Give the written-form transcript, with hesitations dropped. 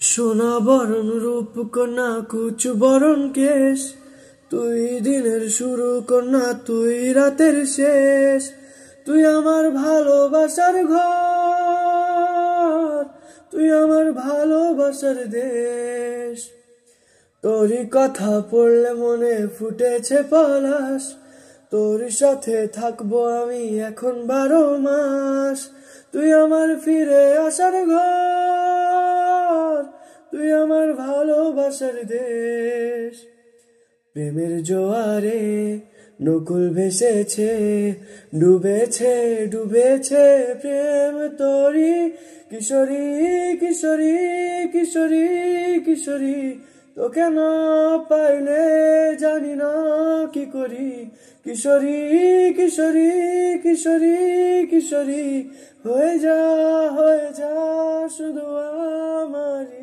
সোনা বরণ রূপ কন্যা কুচ বরণ কেশ, তুই দিনের শুরু কন্যা তুই রাতের শেষ। তুই আমার ভালোবাসার ঘর, তুই আমার ভালোবাসার দেশ। তোরই কথা পড়লে মনে ফুটেছে পলাশ, তোর সাথে থাকবো আমি এখন 12 মাস। তুই আমার ফিরে আসার ঘর, তুই আমার ভালোবাসার দেশ। প্রেমের জোয়ারে নকুল ভেসেছে, ডুবেছে ডুবেছে প্রেম তোরি। কিশোরী কিশোরী কিশোরী কিশোরী, তোকে না পাইলে জানি না কি করি। কিশোরী কিশোরী কিশোরী কিশোরী, হয়ে যা শুধু আমারই।